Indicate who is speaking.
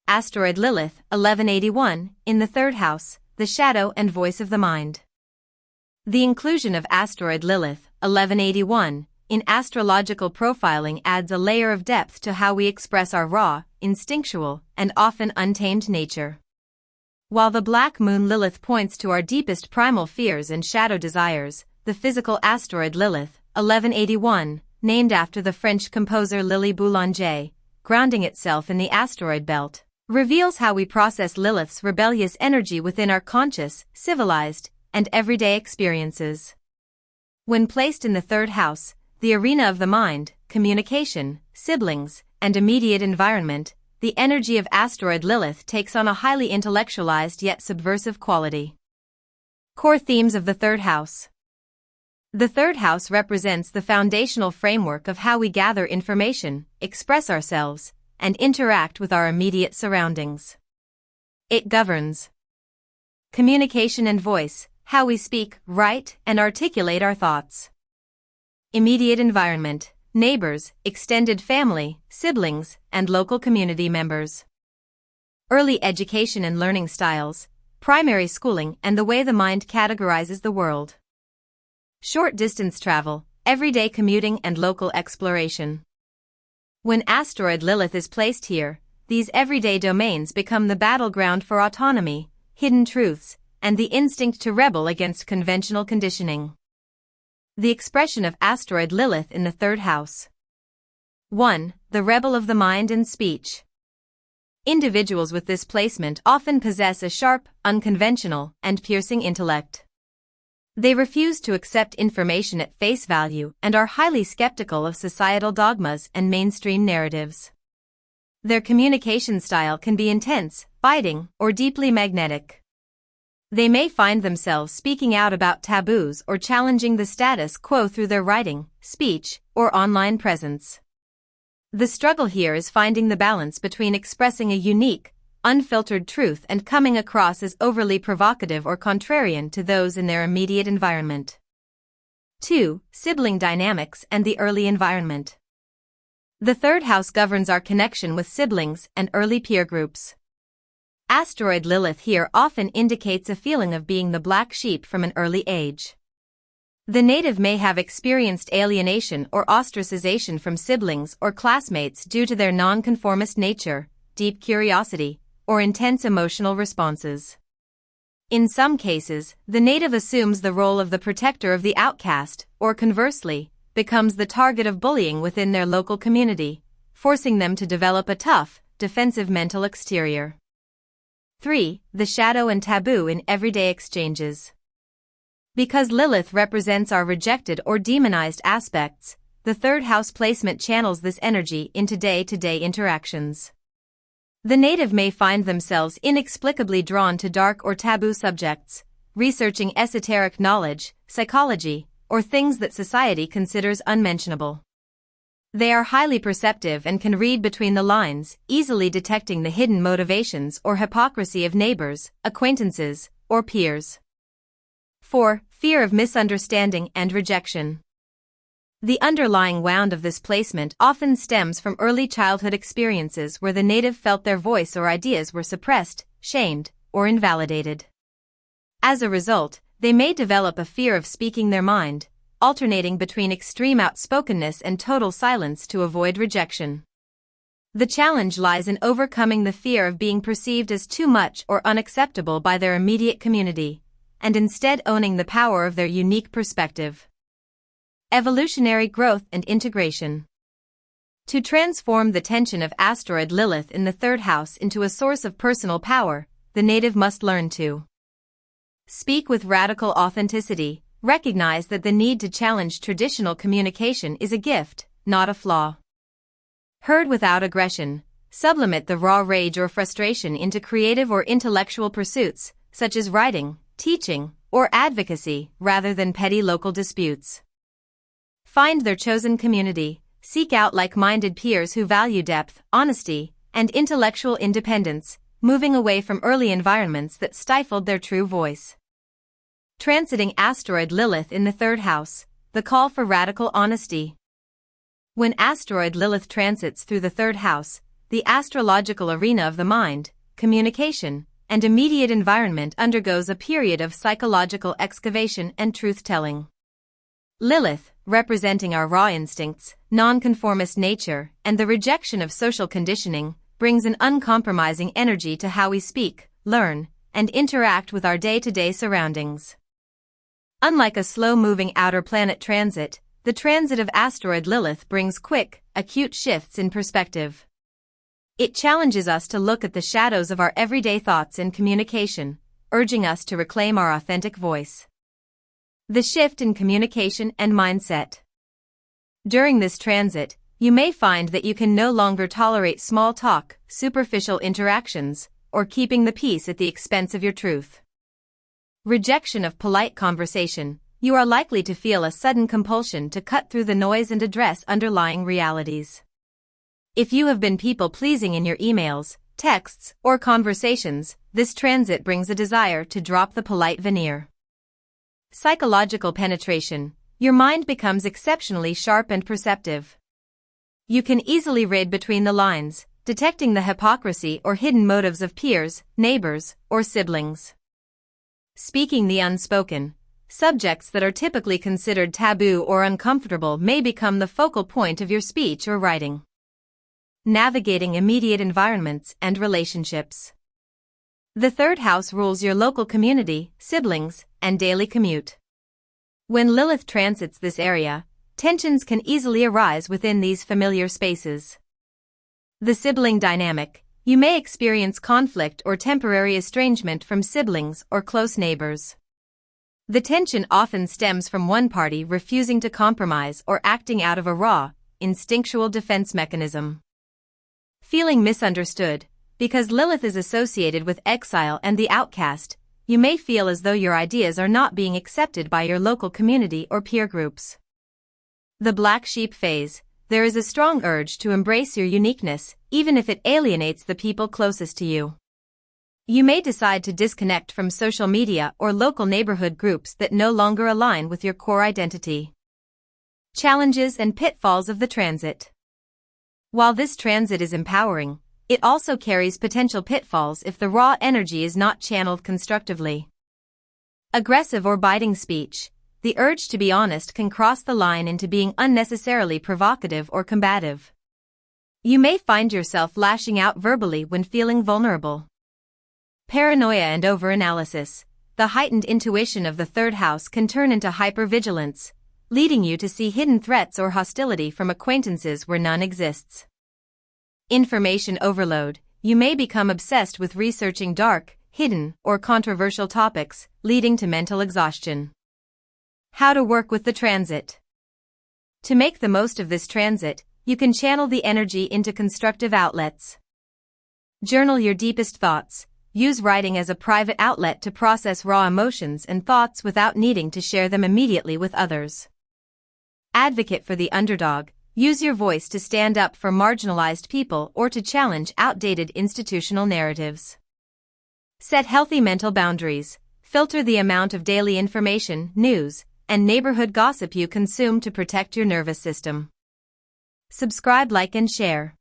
Speaker 1: Asteroid Lilith, 1181, in the third house, the shadow and voice of the mind. The inclusion of Asteroid Lilith, 1181, in astrological profiling adds a layer of depth to how we express our raw, instinctual, and often untamed nature. While the black moon Lilith points to our deepest primal fears and shadow desires, the physical asteroid Lilith, 1181, named after the French composer Lily Boulanger, grounding itself in the asteroid belt, reveals how we process Lilith's rebellious energy within our conscious, civilized, and everyday experiences. When placed in the third house, the arena of the mind, communication, siblings, and immediate environment, the energy of asteroid Lilith takes on a highly intellectualized yet subversive quality. Core themes of the third house. The third house represents the foundational framework of how we gather information, express ourselves, and interact with our immediate surroundings. It governs communication and voice, how we speak, write, and articulate our thoughts. Immediate environment, neighbors, extended family, siblings, and local community members. Early education and learning styles, primary schooling and the way the mind categorizes the world. Short distance travel, everyday commuting and local exploration. When asteroid Lilith is placed here, these everyday domains become the battleground for autonomy, hidden truths, and the instinct to rebel against conventional conditioning. The expression of asteroid Lilith in the third house. 1. The rebel of the mind and speech. Individuals with this placement often possess a sharp, unconventional, and piercing intellect. They refuse to accept information at face value and are highly skeptical of societal dogmas and mainstream narratives. Their communication style can be intense, biting, or deeply magnetic. They may find themselves speaking out about taboos or challenging the status quo through their writing, speech, or online presence. The struggle here is finding the balance between expressing a unique, unfiltered truth and coming across as overly provocative or contrarian to those in their immediate environment. 2. Sibling dynamics and the early environment. The third house governs our connection with siblings and early peer groups. Asteroid Lilith here often indicates a feeling of being the black sheep from an early age. The native may have experienced alienation or ostracization from siblings or classmates due to their nonconformist nature, deep curiosity, or intense emotional responses. In some cases, the native assumes the role of the protector of the outcast, or conversely, becomes the target of bullying within their local community, forcing them to develop a tough, defensive mental exterior. 3. The shadow and taboo in everyday exchanges. Because Lilith represents our rejected or demonized aspects, the third house placement channels this energy into day-to-day interactions. The native may find themselves inexplicably drawn to dark or taboo subjects, researching esoteric knowledge, psychology, or things that society considers unmentionable. They are highly perceptive and can read between the lines, easily detecting the hidden motivations or hypocrisy of neighbors, acquaintances, or peers. 4. Fear of misunderstanding and rejection. The underlying wound of this placement often stems from early childhood experiences where the native felt their voice or ideas were suppressed, shamed, or invalidated. As a result, they may develop a fear of speaking their mind, alternating between extreme outspokenness and total silence to avoid rejection. The challenge lies in overcoming the fear of being perceived as too much or unacceptable by their immediate community, and instead owning the power of their unique perspective. Evolutionary growth and integration. To transform the tension of asteroid Lilith in the third house into a source of personal power, the native must learn to speak with radical authenticity, recognize that the need to challenge traditional communication is a gift, not a flaw. Heard without aggression, sublimate the raw rage or frustration into creative or intellectual pursuits, such as writing, teaching, or advocacy, rather than petty local disputes. Find their chosen community, seek out like-minded peers who value depth, honesty, and intellectual independence, moving away from early environments that stifled their true voice. Transiting asteroid Lilith in the third house, the call for radical honesty. When asteroid Lilith transits through the third house, the astrological arena of the mind, communication, and immediate environment undergoes a period of psychological excavation and truth-telling. Lilith, representing our raw instincts, nonconformist nature, and the rejection of social conditioning, brings an uncompromising energy to how we speak, learn, and interact with our day-to-day surroundings. Unlike a slow-moving outer planet transit, the transit of asteroid Lilith brings quick, acute shifts in perspective. It challenges us to look at the shadows of our everyday thoughts and communication, urging us to reclaim our authentic voice. The shift in communication and mindset. During this transit, you may find that you can no longer tolerate small talk, superficial interactions, or keeping the peace at the expense of your truth. Rejection of polite conversation. You are likely to feel a sudden compulsion to cut through the noise and address underlying realities. If you have been people-pleasing in your emails, texts, or conversations, this transit brings a desire to drop the polite veneer. Psychological penetration. Your mind becomes exceptionally sharp and perceptive. You can easily read between the lines, detecting the hypocrisy or hidden motives of peers, neighbors, or siblings. Speaking the unspoken. Subjects that are typically considered taboo or uncomfortable may become the focal point of your speech or writing. Navigating immediate environments and relationships. The third house rules your local community, siblings, and daily commute. When Lilith transits this area, tensions can easily arise within these familiar spaces. The sibling dynamic. You may experience conflict or temporary estrangement from siblings or close neighbors. The tension often stems from one party refusing to compromise or acting out of a raw, instinctual defense mechanism. Feeling misunderstood. Because Lilith is associated with exile and the outcast, you may feel as though your ideas are not being accepted by your local community or peer groups. The black sheep phase. There is a strong urge to embrace your uniqueness, even if it alienates the people closest to you. You may decide to disconnect from social media or local neighborhood groups that no longer align with your core identity. Challenges and pitfalls of the transit. While this transit is empowering, it also carries potential pitfalls if the raw energy is not channeled constructively. Aggressive or biting speech. The urge to be honest can cross the line into being unnecessarily provocative or combative. You may find yourself lashing out verbally when feeling vulnerable. Paranoia and overanalysis. The heightened intuition of the third house can turn into hypervigilance, leading you to see hidden threats or hostility from acquaintances where none exists. Information overload. You may become obsessed with researching dark, hidden, or controversial topics, leading to mental exhaustion. How to work with the transit. To make the most of this transit, you can channel the energy into constructive outlets. Journal your deepest thoughts. Use writing as a private outlet to process raw emotions and thoughts without needing to share them immediately with others. Advocate for the underdog. Use your voice to stand up for marginalized people or to challenge outdated institutional narratives. Set healthy mental boundaries. Filter the amount of daily information, news, and neighborhood gossip you consume to protect your nervous system. Subscribe, like, and share.